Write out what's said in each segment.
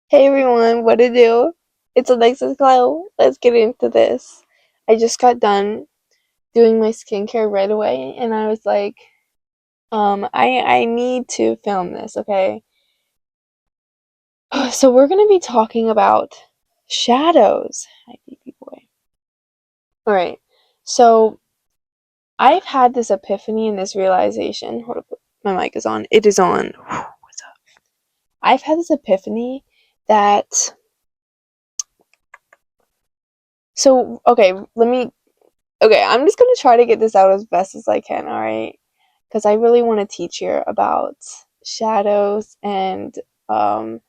Hey everyone, what to do? It's Alexis Kyle. Let's get into this. I just got done doing my skincare right away and I was like, I need to film this, okay? So we're gonna be talking about shadows. Hi, baby boy. Alright, so I've had this epiphany and this realization. Hold up, my mic is on. It is on. What's up? I've had this epiphany that okay, I'm just gonna try to get this out as best as I can, alright? Because I really want to teach you about shadows and um,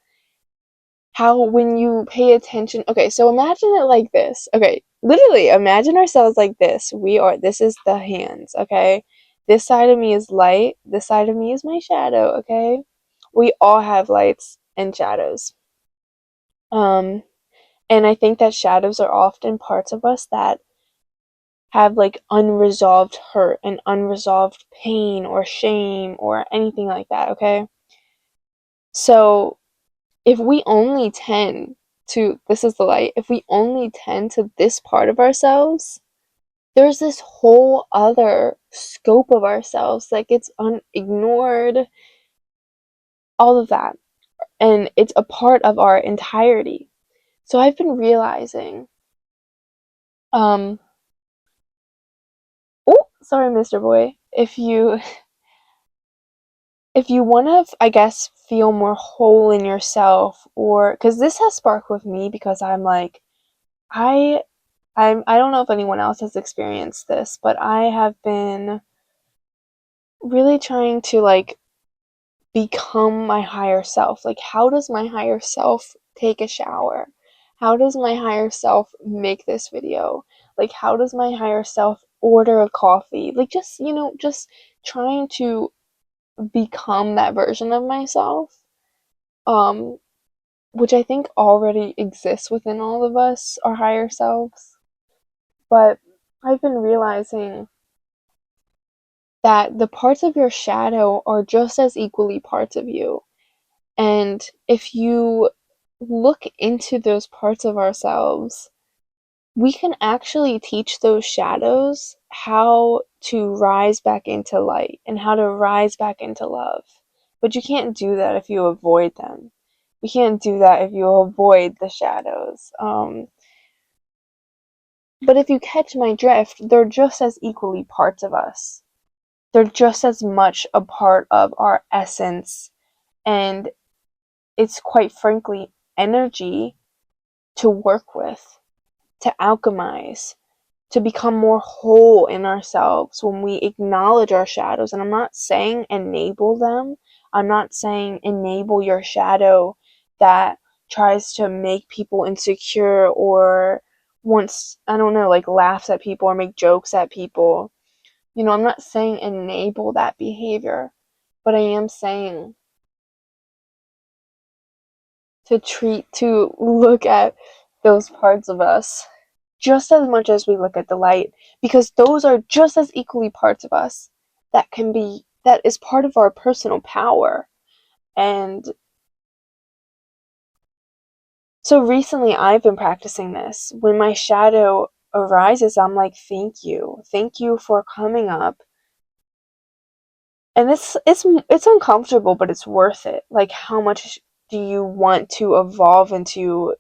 how when you pay attention. Okay, so imagine it like this. Okay, literally imagine ourselves like this. This is the hands, okay? This side of me is light, this side of me is my shadow, okay? We all have lights and shadows. Um, and I think that shadows are often parts of us that have like unresolved hurt and unresolved pain or shame or anything like that, okay? So if we only tend to, this is the light, if we only tend to this part of ourselves, there's this whole other scope of ourselves that gets ignored, all of that. And it's a part of our entirety. So I've been realizing, um, oh, sorry, Mr. Boy, if you want to, I guess, feel more whole in yourself, or because this has sparked with me because I'm like, I I don't know if anyone else has experienced this, but I have been really trying to like become my higher self. Like, how does my higher self take a shower? How does my higher self make this video? Like, how does my higher self order a coffee? Like, just trying to become that version of myself. Um, which I think already exists within all of us, our higher selves. But I've been realizing that the parts of your shadow are just as equally parts of you. And if you look into those parts of ourselves, we can actually teach those shadows how to rise back into light and how to rise back into love. But you can't do that if you avoid them. You can't do that if you avoid the shadows. But if you catch my drift, they're just as equally parts of us. They're just as much a part of our essence, and it's quite frankly energy to work with, to alchemize, to become more whole in ourselves when we acknowledge our shadows. And I'm not saying enable them, I'm not saying enable your shadow that tries to make people insecure or wants, I don't know, like laughs at people or make jokes at people. I'm not saying enable that behavior, but I am saying to look at those parts of us just as much as we look at the light, because those are just as equally parts of us that is part of our personal power. And so recently I've been practicing this. When my shadow arises, I'm like, thank you for coming up. And it's uncomfortable, but it's worth it. Like, how much do you want to evolve into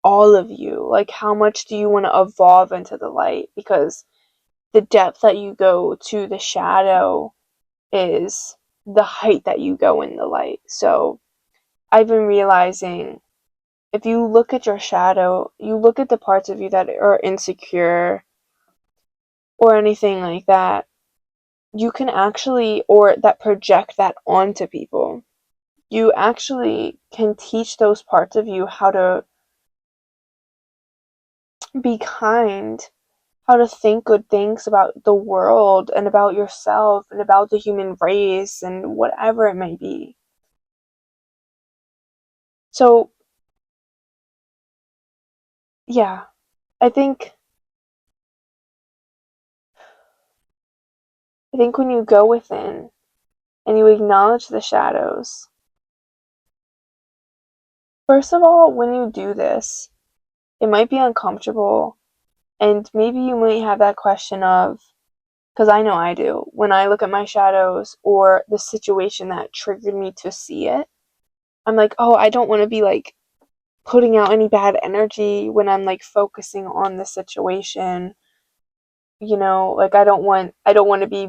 all of you? Like, how much do you want to evolve into the light? Because the depth that you go to the shadow is the height that you go in the light. So I've been realizing, if you look at your shadow, you look at the parts of you that are insecure or anything like that, you can actually, or that project that onto people, you actually can teach those parts of you how to be kind, how to think good things about the world and about yourself and about the human race and whatever it may be. So, yeah, I think I think when you go within and you acknowledge the shadows, First of all, when you do this, it might be uncomfortable, and maybe you might have that question of, because I know I do, when I look at my shadows or the situation that triggered me to see it, I'm like, oh, I don't want to be like putting out any bad energy when I'm like focusing on the situation. Like I don't want to be,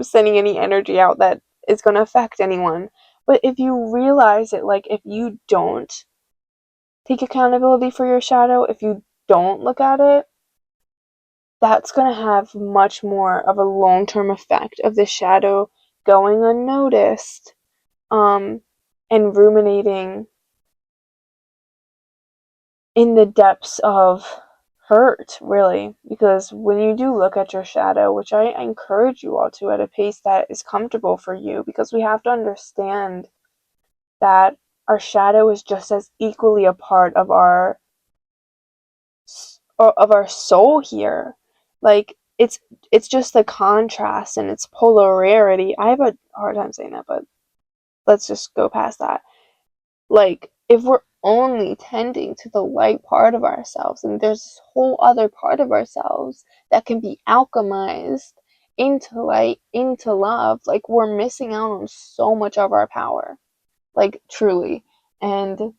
sending any energy out that is going to affect anyone. But if you realize it, like if you don't take accountability for your shadow, if you don't look at it, that's going to have much more of a long-term effect of the shadow going unnoticed, and ruminating in the depths of hurt, really. Because when you do look at your shadow, which I encourage you all to at a pace that is comfortable for you, because we have to understand that our shadow is just as equally a part of our soul here. Like it's just the contrast and its polarity. I have a hard time saying that, but let's just go past that. Like, if we're only tending to the light part of ourselves, and there's this whole other part of ourselves that can be alchemized into light, into love, like, we're missing out on so much of our power. Like, truly. And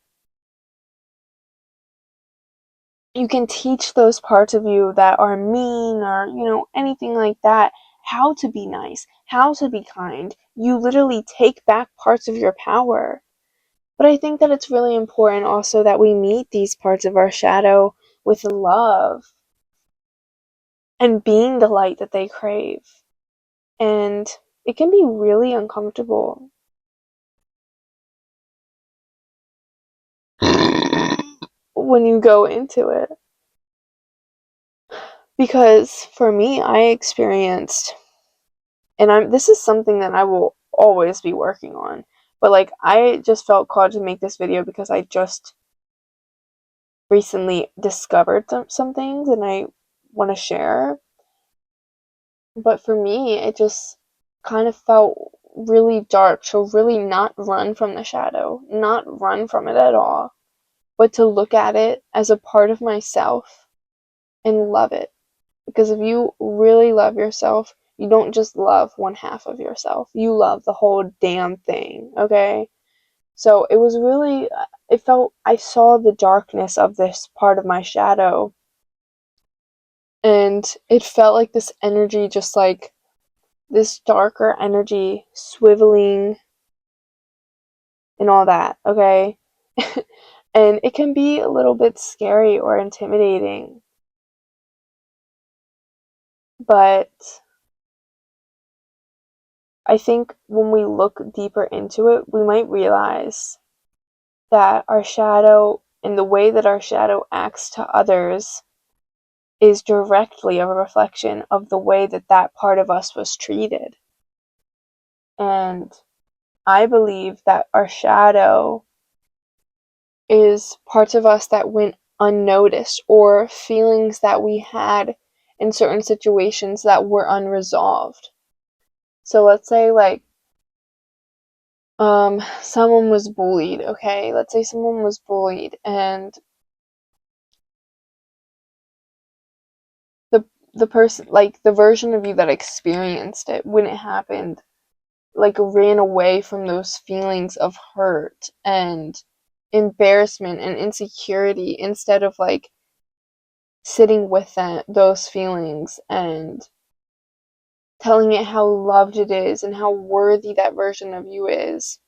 you can teach those parts of you that are mean or, anything like that, how to be nice, how to be kind. You literally take back parts of your power. But I think that it's really important also that we meet these parts of our shadow with love and being the light that they crave. And it can be really uncomfortable when you go into it. Because for me, I experienced, and this is something that I will always be working on. But like, I just felt called to make this video because I just recently discovered some things and I want to share. But for me, it just kind of felt really dark. So really not run from the shadow, not run from it at all, but to look at it as a part of myself and love it. Because if you really love yourself, you don't just love one half of yourself. You love the whole damn thing, okay? So it was really, I saw the darkness of this part of my shadow, and it felt like this energy, just like this darker energy swiveling and all that, okay? And it can be a little bit scary or intimidating, but I think when we look deeper into it, we might realize that our shadow and the way that our shadow acts to others is directly a reflection of the way that that part of us was treated. And I believe that our shadow is parts of us that went unnoticed, or feelings that we had in certain situations that were unresolved. So let's say like someone was bullied, okay? Let's say someone was bullied and the person, like the version of you that experienced it when it happened, like ran away from those feelings of hurt and embarrassment and insecurity, instead of like sitting with those feelings and telling it how loved it is and how worthy that version of you is.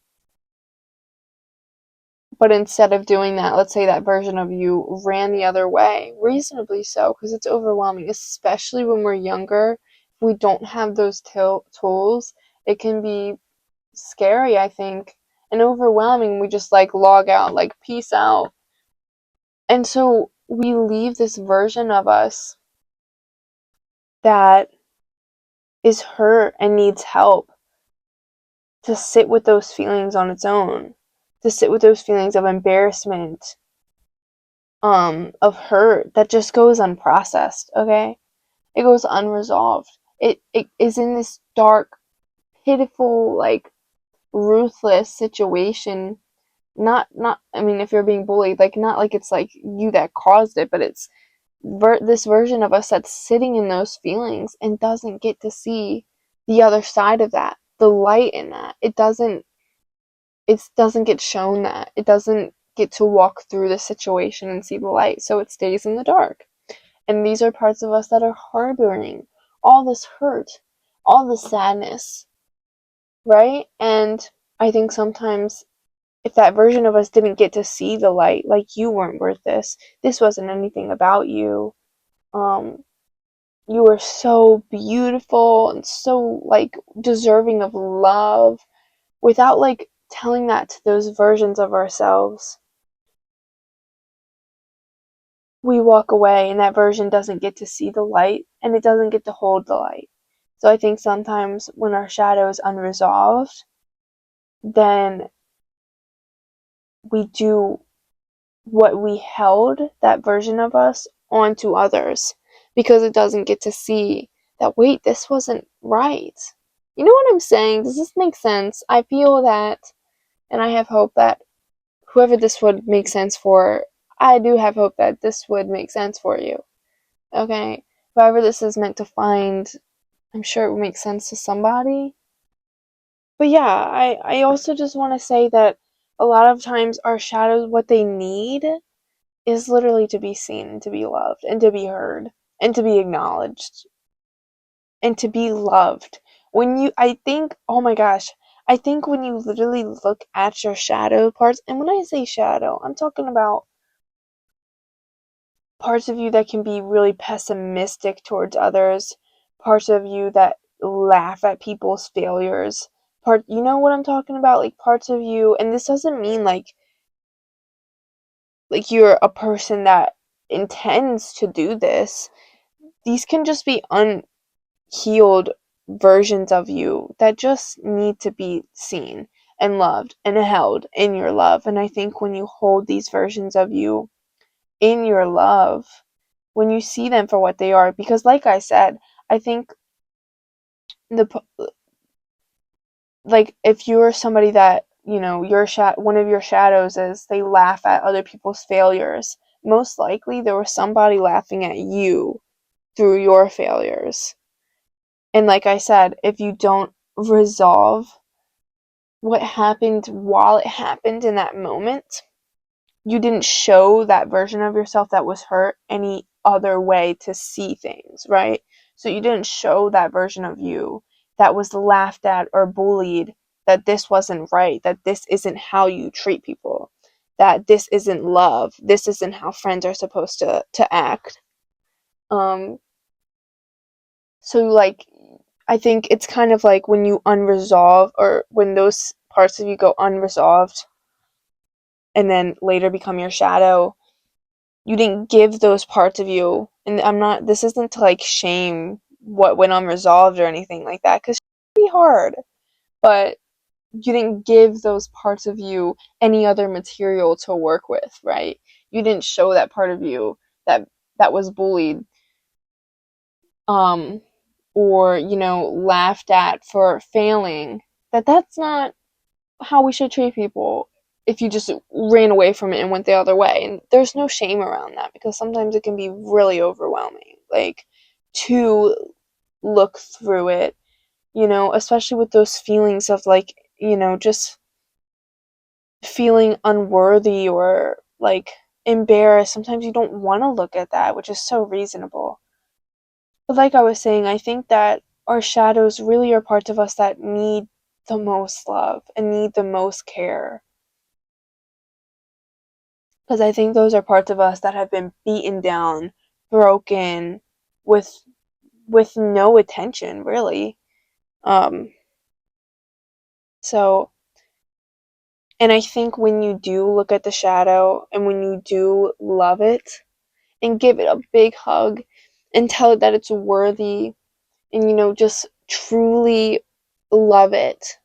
But instead of doing that, let's say that version of you ran the other way, reasonably so, because it's overwhelming, especially when we're younger. If we don't have those tools, it can be scary, I think, and overwhelming. We just like log out, like peace out. And so we leave this version of us that is hurt and needs help to sit with those feelings on its own, to sit with those feelings of embarrassment, of hurt that just goes unprocessed, okay? It goes unresolved. It is in this dark, pitiful, like ruthless situation not I mean, if you're being bullied, like, not like it's like you that caused it, but it's this version of us that's sitting in those feelings and doesn't get to see the other side of that, the light in that. It doesn't get shown that. It doesn't get to walk through the situation and see the light, so it stays in the dark. And these are parts of us that are harboring all this hurt, all this sadness, right? And I think sometimes if that version of us didn't get to see the light, like, you weren't worth this wasn't anything about you, um, you were so beautiful and so, like, deserving of love, without, like, telling that to those versions of ourselves, we walk away and that version doesn't get to see the light and it doesn't get to hold the light. So I think sometimes when our shadow is unresolved, then we do what we held that version of us onto others, because it doesn't get to see that, wait, this wasn't right. You know what I'm saying? Does this make sense? I feel that, and I have hope that whoever this would make sense for, I do have hope that this would make sense for you. Okay? However this is meant to find, I'm sure it will make sense to somebody. But yeah, I also just want to say that a lot of times our shadows, what they need is literally to be seen and to be loved and to be heard and to be acknowledged and to be loved. I think, oh my gosh, I think when you literally look at your shadow parts, and when I say shadow, I'm talking about parts of you that can be really pessimistic towards others, parts of you that laugh at people's failures. You know what I'm talking about? Like, parts of you, and this doesn't mean like you're a person that intends to do this. These can just be unhealed versions of you that just need to be seen and loved and held in your love. And I think when you hold these versions of you in your love, when you see them for what they are, because like I said, I think the like, if you're somebody that, one of your shadows is they laugh at other people's failures, most likely there was somebody laughing at you through your failures. And like I said, if you don't resolve what happened while it happened in that moment, you didn't show that version of yourself that was hurt any other way to see things, right? So you didn't show that version of you that was laughed at or bullied, that this wasn't right, that this isn't how you treat people, that this isn't love, this isn't how friends are supposed to act. Um so, like, I think it's kind of like when you unresolve, or when those parts of you go unresolved and then later become your shadow, you didn't give those parts of you, and this isn't to, like, shame what went unresolved or anything like that, because it can be hard, but you didn't give those parts of you any other material to work with, right? You didn't show that part of you that was bullied, um or, laughed at for failing, that's not how we should treat people if you just ran away from it and went the other way. And there's no shame around that, because sometimes it can be really overwhelming, like, to look through it, especially with those feelings of, like, just feeling unworthy or, like, embarrassed. Sometimes you don't want to look at that, which is so reasonable. But like I was saying, I think that our shadows really are parts of us that need the most love and need the most care. Because I think those are parts of us that have been beaten down, broken, with no attention, really. Um, so, and I think when you do look at the shadow and when you do love it and give it a big hug and tell it that it's worthy, and, just truly love it,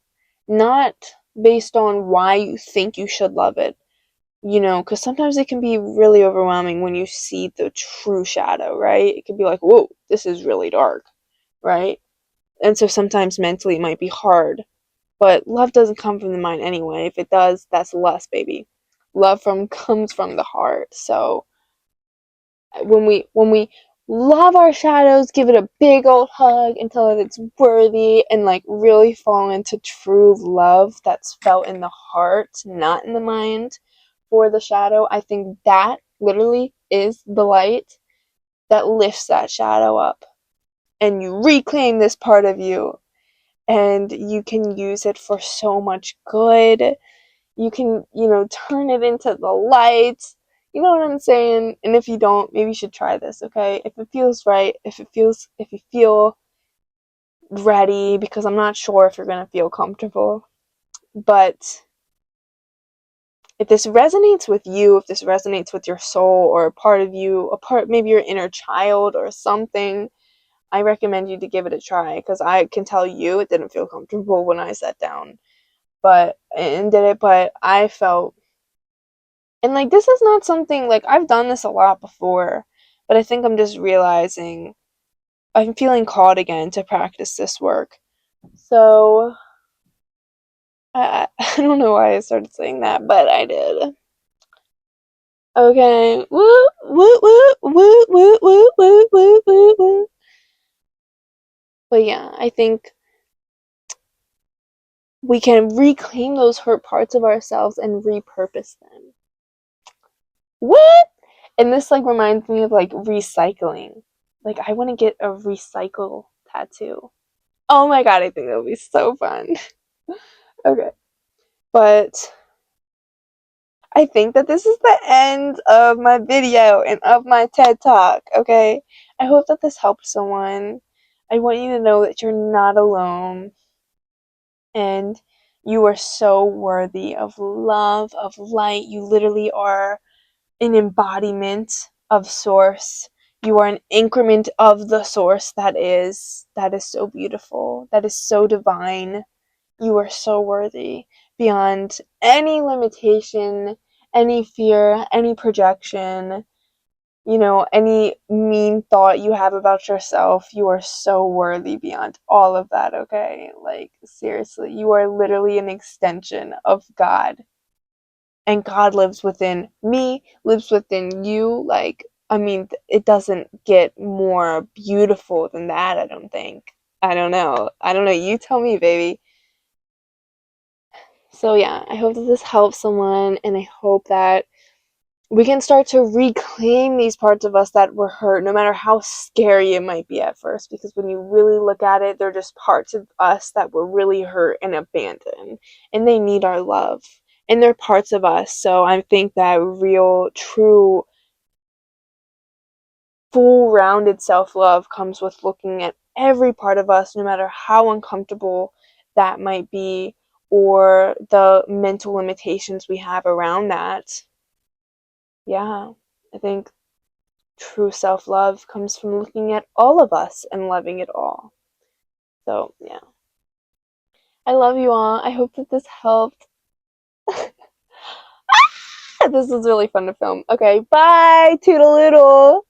not based on why you think you should love it, because sometimes it can be really overwhelming when you see the true shadow, right? It can be like, whoa, this is really dark, right? And so sometimes mentally it might be hard But love doesn't come from the mind anyway. If it does, that's lust, baby. Love comes from the heart. So when we love our shadows, give it a big old hug and tell it it's worthy, and like really fall into true love that's felt in the heart, not in the mind, for the shadow. I think that literally is the light that lifts that shadow up, and you reclaim this part of you, and you can use it for so much good. You can, turn it into the light. You know what I'm saying? And if you don't, maybe you should try this, okay? If it feels right, if you feel ready, because I'm not sure if you're gonna feel comfortable, but if this resonates with you, if this resonates with your soul or a part of you, maybe your inner child or something, I recommend you to give it a try, because I can tell you it didn't feel comfortable when I sat down, but I felt. And like, this is not something, like, I've done this a lot before, but I think I'm just realizing I'm feeling called again to practice this work. So I don't know why I started saying that, but I did. Okay. Woo, woo, woo, woo, woo, woo, woo, woo, woo, woo. But yeah, I think we can reclaim those hurt parts of ourselves and repurpose them. What? And this like reminds me of like recycling. Like, I want to get a recycle tattoo. Oh my god, I think that would be so fun. Okay. But I think that this is the end of my video and of my TED Talk, okay? I hope that this helps someone. I want you to know that you're not alone, and you are so worthy of love, of light. You literally are an embodiment of source. You are an increment of the source that is so beautiful, that is so divine. You are so worthy beyond any limitation, any fear, any projection, any mean thought you have about yourself. You are so worthy beyond all of that, okay? Like, seriously, you are literally an extension of God. And God lives within me, lives within you. Like, I mean, it doesn't get more beautiful than that, I don't think. I don't know. I don't know. You tell me, baby. So, yeah, I hope that this helps someone, and I hope that we can start to reclaim these parts of us that were hurt, no matter how scary it might be at first, because when you really look at it, they're just parts of us that were really hurt and abandoned, and they need our love, and they're parts of us. So I think that real, true, full rounded self-love comes with looking at every part of us, no matter how uncomfortable that might be, or the mental limitations we have around that. Yeah, I think true self-love comes from looking at all of us and loving it all. So, yeah. I love you all. I hope that this helped. This was really fun to film. Okay, bye. Toodle-oodle.